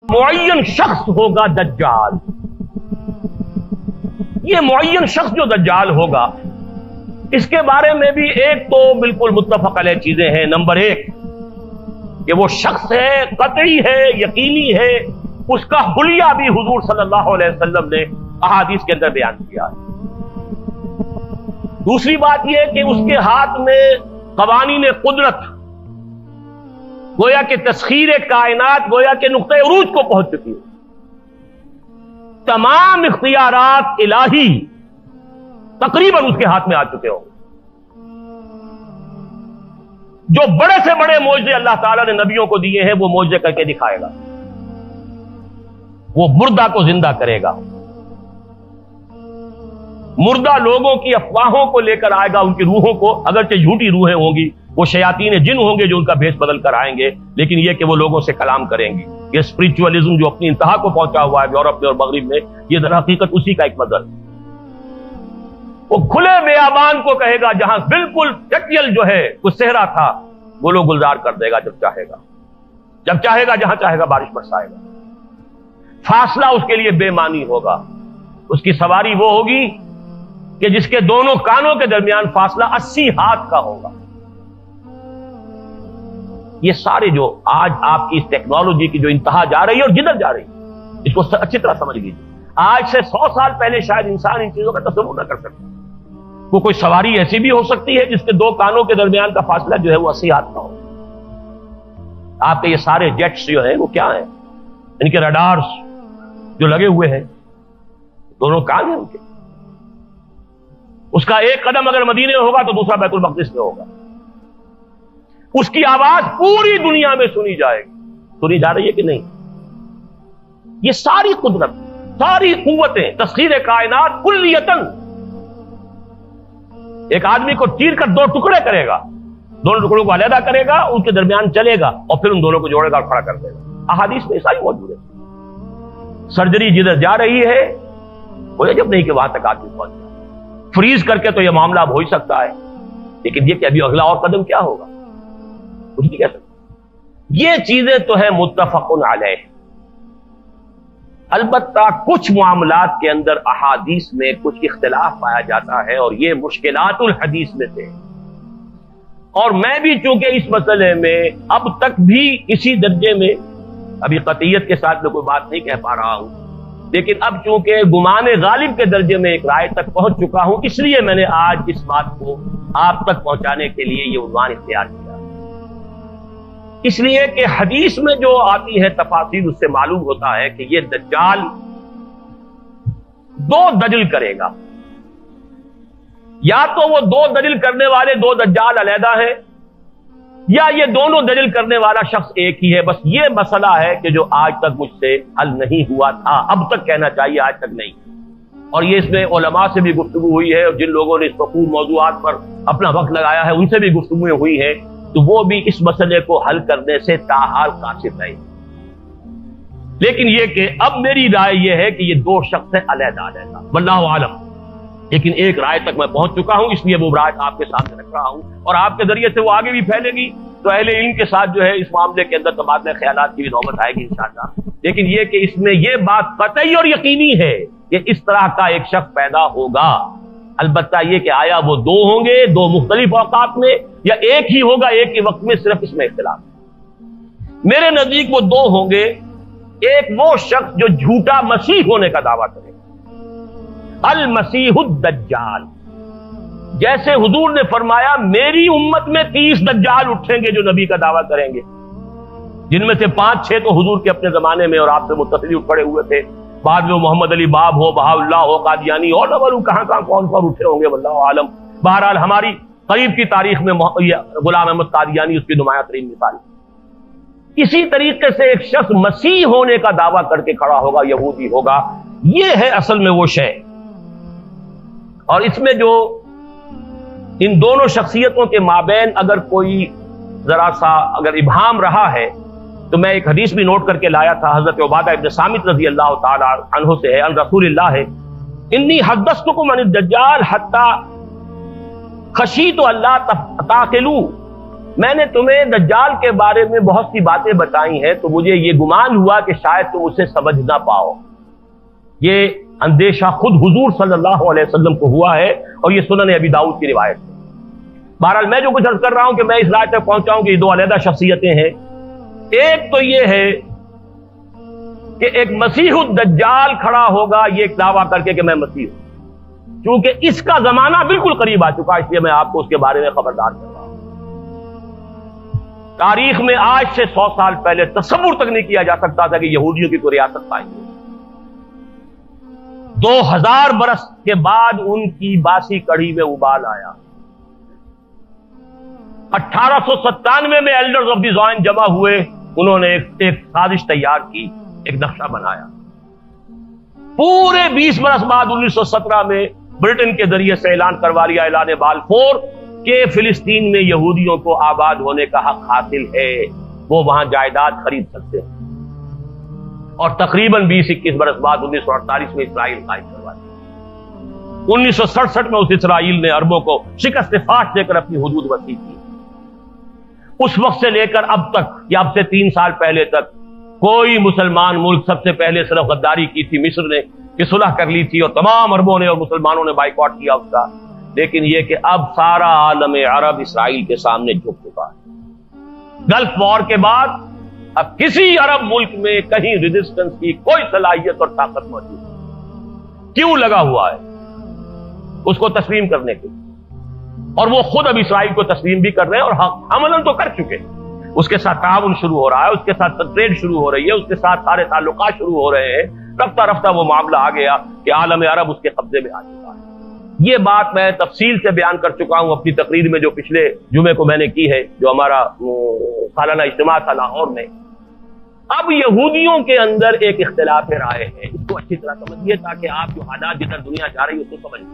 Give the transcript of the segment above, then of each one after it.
معین شخص ہوگا دجال. یہ معین شخص جو دجال ہوگا اس کے بارے میں بھی ایک تو بالکل متفق علیہ چیزیں ہیں. نمبر ایک کہ وہ شخص ہے، قطعی ہے، یقینی ہے، اس کا حلیہ بھی حضور صلی اللہ علیہ وسلم نے احادیث کے اندر بیان کیا ہے. دوسری بات یہ کہ اس کے ہاتھ میں قوانین قدرت، گویا کہ تسخیر کائنات، گویا کہ نقطہ عروج کو پہنچ چکی ہے. تمام اختیارات الہی تقریباً اس کے ہاتھ میں آ چکے ہوں. جو بڑے سے بڑے معجزے اللہ تعالیٰ نے نبیوں کو دیے ہیں وہ معجزے کر کے دکھائے گا. وہ مردہ کو زندہ کرے گا، مردہ لوگوں کی افواہوں کو لے کر آئے گا، ان کی روحوں کو، اگرچہ جھوٹی روحیں ہوں گی، وہ شیاطین جن ہوں گے جو ان کا بھیس بدل کر آئیں گے، لیکن یہ کہ وہ لوگوں سے کلام کریں گے. یہ اسپرچولیزم جو اپنی انتہا کو پہنچا ہوا ہے یورپ میں اور مغرب میں، یہ در حقیقت اسی کا ایک مظہر. وہ کھلے بیابان کو کہے گا جہاں بالکل ٹکیل جو ہے وہ صحرا تھا، وہ لوگ گلزار کر دے گا جب چاہے گا، جب چاہے گا، جہاں چاہے گا بارش برسائے گا. فاصلہ اس کے لیے بے معنی ہوگا. اس کی سواری وہ ہوگی کہ جس کے دونوں کانوں کے درمیان فاصلہ 80 ہاتھ کا ہوگا. یہ سارے جو آج آپ کی اس ٹیکنالوجی کی جو انتہا جا رہی ہے اور جدھر جا رہی ہے، اس کو اچھی طرح سمجھ لیجیے. آج سے 100 سال پہلے شاید انسان ان چیزوں کا تصور نہ کر سکتا. وہ کوئی سواری ایسی بھی ہو سکتی ہے جس کے دو کانوں کے درمیان کا فاصلہ جو ہے وہ 80 ہاتھ کا ہو. آپ کے یہ سارے جیٹس جو ہیں وہ کیا ہیں؟ ان کے ریڈارز جو لگے ہوئے ہیں، دونوں کان ہیں ان کے. اس کا ایک قدم اگر مدینے میں ہوگا تو دوسرا بیت المقدس میں ہوگا. اس کی آواز پوری دنیا میں سنی جائے گی. سنی جا رہی ہے کہ نہیں؟ یہ ساری قدرت، ساری قوتیں، تسخیر کائنات کلیتاً ایک آدمی کو چیر کر 2 ٹکڑے کرے گا، دونوں ٹکڑوں کو علیحدہ کرے گا، ان کے درمیان چلے گا اور پھر ان دونوں کو جوڑے گا اور کھڑا کر دے گا. احادیث میں ایسا ہی موجود ہے. سرجری جدھر جا رہی ہے وہ جب نہیں کہ وہاں تک آدمی پہنچ جائے. فریز کر کے تو یہ معاملہ اب ہو ہی سکتا ہے، لیکن یہ کہ ابھی اگلا اور قدم کیا ہوگا کچھ نہیں کہہ سکتے. یہ چیزیں تو ہیں متفق علیہ. البتہ کچھ معاملات کے اندر احادیث میں کچھ اختلاف پایا جاتا ہے اور یہ مشکلات الحدیث میں سے. اور میں بھی چونکہ اس مسئلے میں اب تک بھی اسی درجے میں، ابھی قطعیت کے ساتھ میں کوئی بات نہیں کہہ پا رہا ہوں، لیکن اب چونکہ گمان غالب کے درجے میں ایک رائے تک پہنچ چکا ہوں، اس لیے میں نے آج اس بات کو آپ تک پہنچانے کے لیے یہ عنوان اختیار کیا. اس لیے کہ حدیث میں جو آتی ہے تفاصیل، اس سے معلوم ہوتا ہے کہ یہ دجال 2 دجل کرے گا. یا تو وہ 2 دجل کرنے والے 2 دجال علیحدہ ہیں، یا یہ دونوں دجل کرنے والا شخص ایک ہی ہے. بس یہ مسئلہ ہے کہ جو آج تک مجھ سے حل نہیں ہوا تھا، اب تک کہنا چاہیے آج تک نہیں. اور یہ اس میں علماء سے بھی گفتگو ہوئی ہے، اور جن لوگوں نے اس مفہوم موضوعات پر اپنا وقت لگایا ہے ان سے بھی گفتگویں ہوئی ہیں، تو وہ بھی اس مسئلے کو حل کرنے سے تاحال قاصر رہے. لیکن یہ کہ اب میری رائے یہ ہے کہ یہ 2 شخص ہیں علیحدہ علیحدہ، واللہ عالم. لیکن ایک رائے تک میں پہنچ چکا ہوں، اس لیے وہ رائے آپ کے سامنے رکھ رہا ہوں، اور آپ کے ذریعے سے وہ آگے بھی پھیلے گی تو اہل علم کے ساتھ جو ہے اس معاملے کے اندر تبادلہ خیالات کی بھی نوبت آئے گی انشاءاللہ. لیکن یہ کہ اس میں یہ بات قطعی اور یقینی ہے کہ اس طرح کا ایک شخص پیدا ہوگا. البتہ یہ کہ آیا وہ 2 ہوں گے 2 مختلف اوقات میں، یا ایک ہی ہوگا ایک ہی وقت میں، صرف اس میں اختلاف. میرے نزدیک وہ 2 ہوں گے. ایک وہ شخص جو جھوٹا مسیح ہونے کا دعویٰ کرے گا، المسیح الدجال. جیسے حضور نے فرمایا میری امت میں 30 دجال اٹھیں گے جو نبی کا دعویٰ کریں گے، جن میں سے 5-6 تو حضور کے اپنے زمانے میں اور آپ سے متصل اٹھ پڑے ہوئے تھے. بعد میں محمد علی باب ہو، بہاء اللہ ہو، قادیانی اور نہ معلوم کہاں کون اٹھے ہوں گے، واللہ عالم. بہرحال ہماری قریب کی تاریخ میں غلام احمد قادیانی اس کی نمایاں ترین مثال. اسی طریقے سے ایک شخص مسیح ہونے کا دعویٰ کر کے کھڑا ہوگا، یہودی ہوگا. یہ ہے اصل میں وہ شے. اور اس میں جو ان دونوں شخصیتوں کے مابین اگر کوئی ذرا سا اگر ابہام رہا ہے تو میں ایک حدیث بھی نوٹ کر کے لایا تھا، حضرت عبادہ ابن صامت رضی اللہ تعالی عنہ سے ہے، عن رسول اللہ ہے، انی حدثتکم عن الدجال حتی خشیت اللہ تعقلوا میں نے تمہیں دجال کے بارے میں بہت سی باتیں بتائی ہیں تو مجھے یہ گمان ہوا کہ شاید تم اسے سمجھ نہ پاؤ. یہ اندیشہ خود حضور صلی اللہ علیہ وسلم کو ہوا ہے اور یہ سنن ابی داؤد کی روایت ہے. بہرحال میں جو کچھ عرض کر رہا ہوں کہ میں اس رائے تک پہنچا ہوں کہ یہ دو علیحدہ شخصیتیں ہیں. ایک تو یہ ہے کہ ایک مسیح الدجال کھڑا ہوگا یہ ایک دعویٰ کر کے کہ میں مسیح ہوں. چونکہ اس کا زمانہ بالکل قریب آ چکا اس لیے میں آپ کو اس کے بارے میں خبردار کر رہا ہوں. تاریخ میں آج سے 100 سال پہلے تصور تک نہیں کیا جا سکتا تھا کہ یہودیوں کی کوئی ریاست پائیں گے. 2000 برس کے بعد ان کی باسی کڑھی میں ابال آیا. 1897 میں ایلڈرز آف دی زائن جمع ہوئے. انہوں نے ایک سازش تیار کی, ایک نقشہ بنایا. پورے 20 برس بعد 1917 میں برٹن کے ذریعے سے اعلان کروا لیا, اعلان بالفور, کہ فلسطین میں یہودیوں کو آباد ہونے کا حق حاصل ہے, وہ وہاں جائیداد خرید سکتے ہیں. اور تقریباً 20-21 برس بعد 1948 میں اسرائیل قائم کروا دیا. 1967 میں اس اسرائیل نے عربوں کو شکست فاش دے کر اپنی حدود وسیع کی. اس وقت سے لے کر اب تک یا اب سے 3 سال پہلے تک کوئی مسلمان ملک, سب سے پہلے صرف غداری کی تھی مصر نے کہ صلح کر لی تھی اور تمام عربوں نے اور مسلمانوں نے بائیکاٹ کیا اس کا. لیکن یہ کہ اب سارا عالم عرب اسرائیل کے سامنے جھک چکا ہے. گلف وار کے بعد اب کسی عرب ملک میں کہیں ریزسٹنس کی کوئی صلاحیت اور طاقت موجود نہیں. کیوں لگا ہوا ہے اس کو تسلیم کرنے کے لیے, اور وہ خود اب اسرائیل کو تسلیم بھی کر رہے ہیں اور عملاً تو کر چکے. اس کے ساتھ تعاون شروع ہو رہا ہے, اس کے ساتھ ٹریڈ شروع ہو رہی ہے, اس کے ساتھ سارے تعلقات شروع ہو رہے ہیں. رفتہ رفتہ وہ معاملہ آ گیا کہ عالم عرب اس کے قبضے میں آ چکا ہے. یہ بات میں تفصیل سے بیان کر چکا ہوں اپنی تقریر میں جو پچھلے جمعے کو میں نے کی ہے, جو ہمارا سالانہ اجتماع تھا لاہور میں. اب یہودیوں کے اندر ایک اختلاف رائے ہے, اس کو اچھی طرح سمجھیے تاکہ آپ جو حالات جدھر دنیا جا رہی ہے اس کو سمجھ لیں.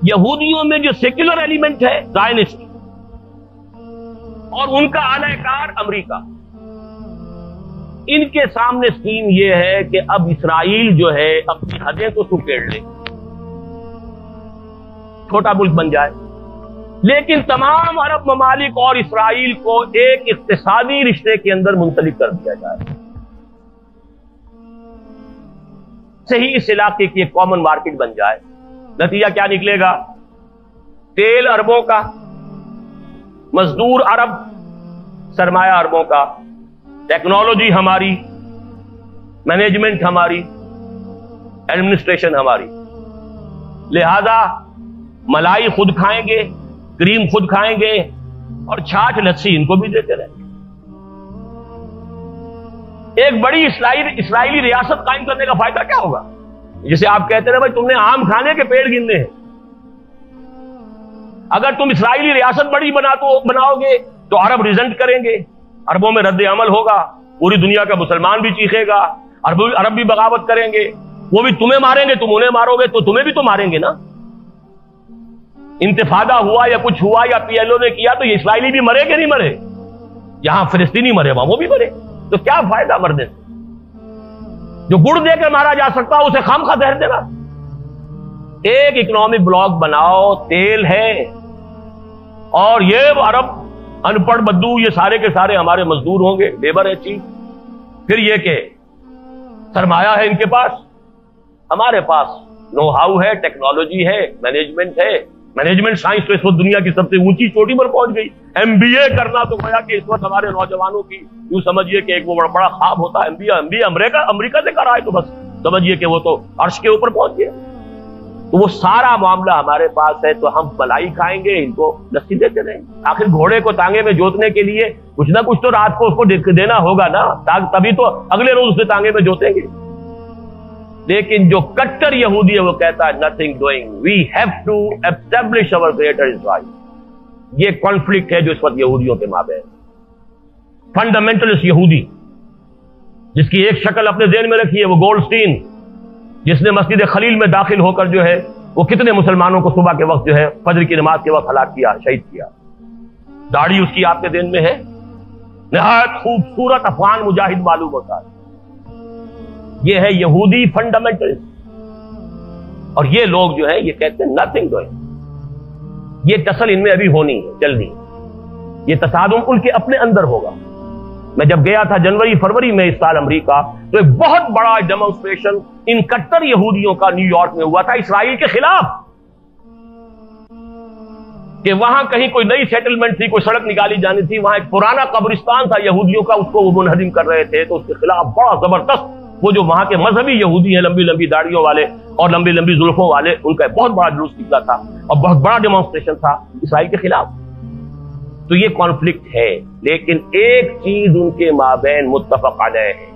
یہودیوں میں جو سیکولر ایلیمنٹ ہے زائنسٹ, اور ان کا اعلی کار امریکہ, ان کے سامنے سکیم یہ ہے کہ اب اسرائیل جو ہے اپنی حدیں تو سکیڑ لے, چھوٹا ملک بن جائے, لیکن تمام عرب ممالک اور اسرائیل کو ایک اقتصادی رشتے کے اندر منسلک کر دیا جائے. صحیح اس علاقے کی ایک کامن مارکیٹ بن جائے. نتیجہ کیا نکلے گا؟ تیل عربوں کا, مزدور عرب, سرمایہ عربوں کا, ٹیکنالوجی ہماری, مینجمنٹ ہماری, ایڈمنسٹریشن ہماری. لہذا ملائی خود کھائیں گے, کریم خود کھائیں گے, اور چھاچھ لسی ان کو بھی دیتے رہیں گے. ایک بڑی اسرائیلی ریاست قائم کرنے کا فائدہ کیا ہوگا؟ جسے آپ کہتے ہیں بھائی تم نے آم کھانے کے پیڑ گننے ہیں. اگر تم اسرائیلی ریاست بڑی بناؤ گے تو عرب ریزنٹ کریں گے, عربوں میں رد عمل ہوگا, پوری دنیا کا مسلمان بھی چیخے گا, عرب بھی بغاوت کریں گے, وہ بھی تمہیں ماریں گے, تم انہیں مارو گے تو تمہیں بھی تو ماریں گے نا. انتفاضہ ہوا یا کچھ ہوا یا پی ایل او نے کیا تو یہ اسرائیلی بھی مرے کہ نہیں مرے؟ جہاں فلسطینی مرے وہاں وہ بھی مرے. تو کیا فائدہ مرنے سے؟ جو گڑ دے کر مارا جا سکتا اسے خامخواہ زہر دینا. ایک اکنامک بلاک بناؤ, تیل ہے, اور یہ عرب ان پڑھ بدو یہ سارے کے سارے ہمارے مزدور ہوں گے, لیبر ہے چیز. پھر یہ کہ سرمایہ ہے ان کے پاس, ہمارے پاس نو ہاؤ ہے, ٹیکنالوجی ہے, مینجمنٹ ہے. مینجمنٹ سائنس تو اس وقت دنیا کی سب سے اونچی چوٹی پر پہنچ گئی. ایم بی اے کرنا تو گویا کہ اس وقت ہمارے نوجوانوں کی یوں سمجھیے کہ ایک وہ بڑا خواب ہوتا ہے. ایم بی اے امریکہ سے کرا ہے تو بس سمجھیے کہ وہ تو عرش کے اوپر پہنچ گیا. تو وہ سارا معاملہ ہمارے پاس ہے, تو ہم ملائی کھائیں گے, ان کو لسی دیتے رہیں گے. آخر گھوڑے کو تانگے میں جوتنے کے لیے کچھ نہ کچھ تو رات کو اس کو دینا ہوگا نا, تبھی تو اگلے روز اسے تانگے میں جوتیں گے. لیکن جو کٹر یہودی ہے وہ کہتا ہے nothing doing, we have to establish our greater Israel. یہ کانفلکٹ ہے جو اس وقت یہودیوں کے مابین. فنڈامنٹلسٹ یہودی جس کی ایک شکل اپنے ذہن میں رکھی ہے وہ گولڈسٹین, جس نے مسجد خلیل میں داخل ہو کر جو ہے وہ کتنے مسلمانوں کو صبح کے وقت جو ہے فجر کی نماز کے وقت ہلاک کیا, شہید کیا. داڑھی اس کی آپ کے ذہن میں ہے, نہایت خوبصورت افغان مجاہد معلوم ہوتا ہے. یہ ہے یہودی فنڈامنٹلسٹ. اور یہ لوگ جو ہیں یہ کہتے ہیں نتھنگ ڈوئنگ. یہ ٹسل ان میں ابھی ہونی ہے, چلنی ہے. یہ تصادم ان کے اپنے اندر ہوگا. میں جب گیا تھا جنوری فروری میں اس سال امریکہ، تو ایک بہت بڑا ڈیمانسٹریشن ان کٹر یہودیوں کا نیو یارک میں ہوا تھا اسرائیل کے خلاف، کہ وہاں کہیں کوئی نئی سیٹلمنٹ تھی، کوئی سڑک نکالی جانی تھی، وہاں ایک پرانا قبرستان تھا یہودیوں کا، اس کو وہ منہدم کر رہے تھے. تو اس کے خلاف بڑا زبردست وہ جو وہاں کے مذہبی یہودی ہیں، لمبی لمبی داڑھیوں والے اور لمبی لمبی زلفوں والے، ان کا ایک بہت بڑا جلوس نکلا تھا اور بہت بڑا ڈیمانسٹریشن تھا اسرائیل کے خلاف. تو یہ کانفلکٹ ہے، لیکن ایک چیز ان کے مابین متفق علیہ ہے،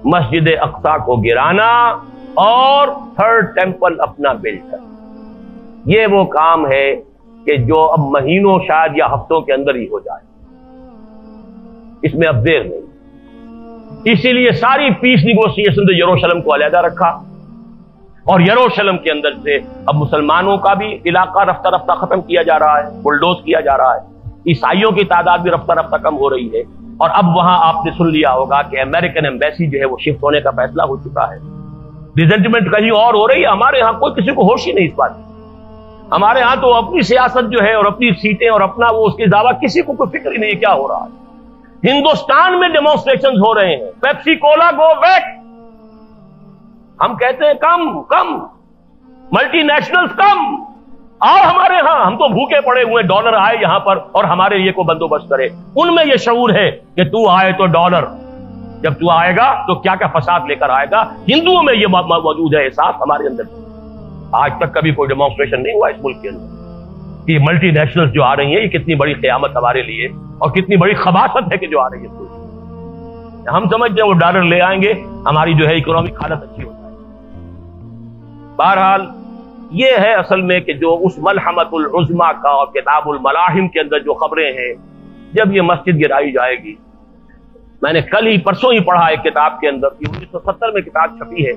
مسجد اقصی کو گرانا اور تھرڈ ٹیمپل اپنا بلڈ کرنا. یہ وہ کام ہے کہ جو اب مہینوں شاید یا ہفتوں کے اندر ہی ہو جائے، اس میں اب دیر نہیں. اسی لیے ساری پیس نیگوسیشن تو یروشلم کو علیحدہ رکھا، اور یروشلم کے اندر سے اب مسلمانوں کا بھی علاقہ رفتہ رفتہ ختم کیا جا رہا ہے، بلڈوز کیا جا رہا ہے. عیسائیوں کی تعداد بھی رفتہ رفتہ کم ہو رہی ہے. اور اب وہاں آپ نے سن لیا ہوگا کہ امریکن ایمبیسی جو ہے وہ شفٹ ہونے کا فیصلہ ہو چکا ہے. ریزنٹمنٹ کہیں اور ہو رہی ہے، ہمارے ہاں کوئی کسی کو ہوش ہی نہیں اس بات کی. ہمارے ہاں تو اپنی سیاست جو ہے اور اپنی سیٹیں اور اپنا وہ اس کے علاوہ کسی کو کوئی فکر ہی نہیں ہے کیا ہو رہا ہے. ہندوستان میں ڈیمانسٹریشن ہو رہے ہیں، پیپسی کولا گو بیک. ہم کہتے ہیں کم کم، ملٹی نیشنلز کم، آؤ ہمارے ہاں، ہم تو بھوکے پڑے ہوئے، ڈالر آئے یہاں پر اور ہمارے لیے کو بندوبست کرے. ان میں یہ شعور ہے کہ تو آئے تو ڈالر، جب تو آئے گا تو کیا کیا فساد لے کر آئے گا. ہندوؤں میں یہ موجود ہے احساس، ہمارے اندر. آج تک کبھی کوئی ڈیمانسٹریشن نہیں ہوا اس ملک کے اندر. یہ ملٹی نیشنلز جو آ رہی ہیں، یہ کتنی بڑی قیامت ہمارے لیے اور کتنی بڑی خباثت ہے کہ جو آ رہی ہے. ہم سمجھتے ہیں وہ ڈالر لے آئیں گے، ہماری جو ہے اکنامک حالت اچھی ہو جائے. بہرحال یہ ہے اصل میں کہ جو اس ملحمۃ العظمیٰ کا اور کتاب الملاحم کے اندر جو خبریں ہیں، جب یہ مسجد گرائی جائے گی. میں نے کل ہی پرسوں ہی پڑھا ایک کتاب کے اندر، 1970 میں کتاب چھپی ہے،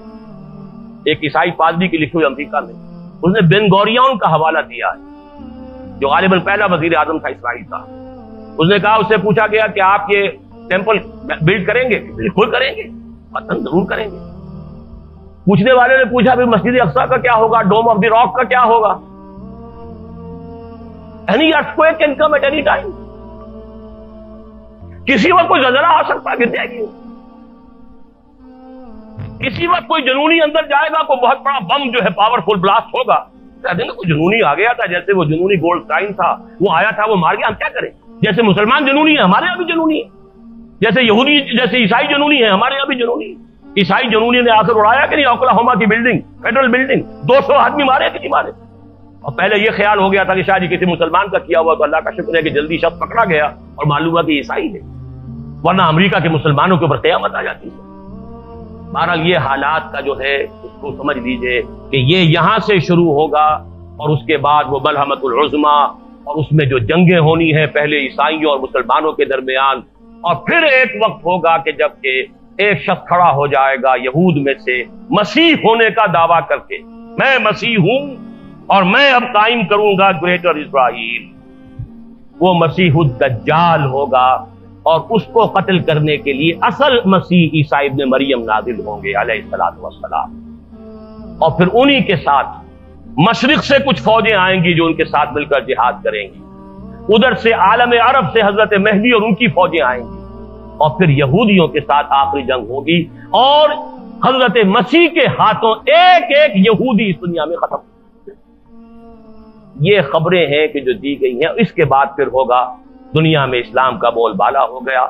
ایک عیسائی پادری کی لکھی ہوئی امریکہ میں. اس نے بن گوریون کا حوالہ دیا ہے، جو غالباً پہلا وزیر اعظم تھا اسرائیل کا. اس نے کہا، اس سے پوچھا گیا کہ آپ یہ ٹیمپل بلڈ کریں گے؟ بالکل کریں گے، وطن ضرور کریں گے. پوچھنے والے نے پوچھا بھی مسجد اقصی کا کیا ہوگا، ڈوم آف دی راک کا کیا ہوگا؟ Any earthquake can come at any time. کسی وقت کوئی زلزلہ آ سکتا ہے، گر جائے گی. کسی وقت کوئی جنونی اندر جائے گا، کوئی بہت بڑا بم جو ہے پاورفل بلاسٹ ہوگا. کہتے ہیں کوئی جنونی آ گیا تھا، جیسے وہ جنونی گولڈ اسٹائن تھا، وہ آیا تھا، وہ مار گیا، ہم کیا کریں؟ جیسے مسلمان جنونی ہے، ہمارے یہاں بھی جنونی ہے. جیسے یہودی، جیسے عیسائی جنونی ہے، ہمارے یہاں بھی جنونی ہے. عیسائی جنونی نے آ کر اڑایا کہ نہیں اوکلاہوما کی بلڈنگ، فیڈرل بلڈنگ، 200 آدمی مارے کہ نہیں مارے. اور پہلے یہ خیال ہو گیا تھا کہ شاید یہ کسی مسلمان کا کیا ہوا، تو اللہ کا شکر ہے کہ جلدی شخص پکڑا گیا اور معلوم ہوا کہ عیسائی ہے، ورنہ امریکہ کے مسلمانوں کے اوپر قیامت آ جاتی ہے. بہرحال یہ حالات کا جو ہے اس کو سمجھ لیجئے کہ یہ یہاں سے شروع ہوگا، اور اس کے بعد وہ ملحمۃ العظمیٰ، اور اس میں جو جنگیں ہونی ہیں پہلے عیسائیوں اور مسلمانوں کے درمیان. اور پھر ایک وقت ہوگا کہ جب کہ ایک شخص کھڑا ہو جائے گا یہود میں سے، مسیح ہونے کا دعویٰ کر کے، میں مسیح ہوں اور میں اب قائم کروں گا گریٹر اسرائیل. وہ مسیح الدجال ہوگا، اور اس کو قتل کرنے کے لیے اصل مسیح عیسیٰ ابن مریم نازل ہوں گے علیہ الصلوۃ والسلام. اور پھر انہی کے ساتھ مشرق سے کچھ فوجیں آئیں گی جو ان کے ساتھ مل کر جہاد کریں گی. ادھر سے عالم عرب سے حضرت مہدی اور ان کی فوجیں آئیں گی، اور پھر یہودیوں کے ساتھ آخری جنگ ہوگی، اور حضرت مسیح کے ہاتھوں ایک ایک یہودی اس دنیا میں ختم. یہ خبریں ہیں کہ جو دی گئی ہیں. اس کے بعد پھر ہوگا دنیا میں اسلام کا بول بالا ہو گیا،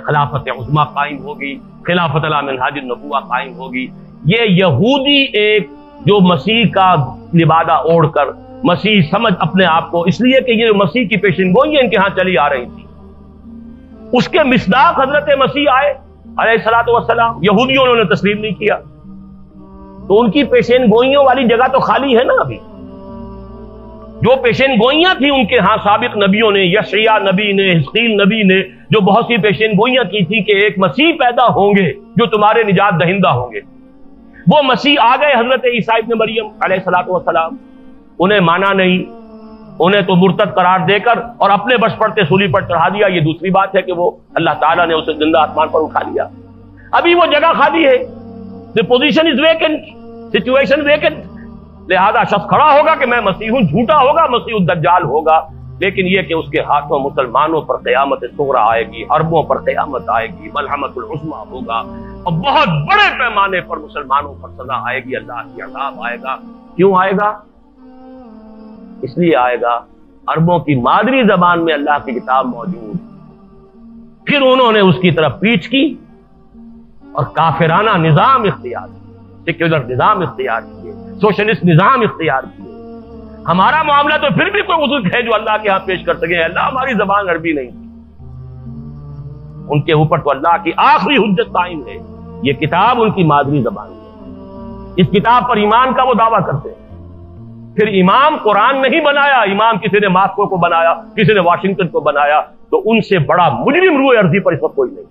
خلافت عظمیٰ قائم ہوگی، خلافت علی منہاج النبوہ قائم ہوگی. یہ یہودی ایک جو مسیح کا لبادہ اوڑھ کر، مسیح سمجھ اپنے آپ کو، اس لیے کہ یہ مسیح کی پیشن گوئیاں ان کے ہاں چلی آ رہی تھی، اس کے مصداق حضرت مسیح آئے علیہ الصلوۃ والسلام. یہودیوں نے تسلیم نہیں کیا، تو ان کی پیشین گوئیوں والی جگہ تو خالی ہے نا. ابھی جو پیشین گوئیاں تھیں ان کے ہاں سابق نبیوں نے، یشعیاء نبی نے، حزقیل نبی نے جو بہت سی پیشین گوئیاں کی تھی کہ ایک مسیح پیدا ہوں گے جو تمہارے نجات دہندہ ہوں گے، وہ مسیح آ گئے حضرت عیسیٰ ابن مریم علیہ الصلوۃ والسلام. انہیں مانا نہیں، انہیں تو مرتد قرار دے کر اور اپنے بش پڑتے سولی پر چڑھا دیا. یہ دوسری بات ہے کہ وہ اللہ تعالیٰ نے اسے زندہ آسمان پر اٹھا لیا. ابھی وہ جگہ خالی ہے، the position is vacant, situation vacant. لہذا شخص کھڑا ہوگا کہ میں مسیح ہوں، جھوٹا ہوگا، مسیح الدجال ہوگا. لیکن یہ کہ اس کے ہاتھوں مسلمانوں پر قیامت صغریٰ آئے گی، عربوں پر قیامت آئے گی، ملحمۃ العظمیٰ ہوگا، اور بہت بڑے پیمانے پر مسلمانوں پر سزا آئے گی، اللہ کی عذاب آئے گا۔ کیوں آئے گا؟ اس لیے آئے گا عربوں کی مادری زبان میں اللہ کی کتاب موجود، پھر انہوں نے اس کی طرف پیچھ کی اور کافرانہ نظام اختیار کیا، سیکولر نظام اختیار کیے، سوشلسٹ نظام اختیار کیے۔ ہمارا معاملہ تو پھر بھی کوئی عذر ہے جو اللہ کے ہاں پیش کر سکے، اللہ ہماری زبان عربی نہیں تھی، ان کے اوپر تو اللہ کی آخری حجت قائم ہے، یہ کتاب ان کی مادری زبان ہے، اس کتاب پر ایمان کا وہ دعویٰ کرتے ہیں۔ پھر امام قرآن نہیں بنایا، امام کسی نے ماسکو کو بنایا، کسی نے واشنگٹن کو بنایا، تو ان سے بڑا مجرم روئے ارضی پر اس وقت کوئی نہیں۔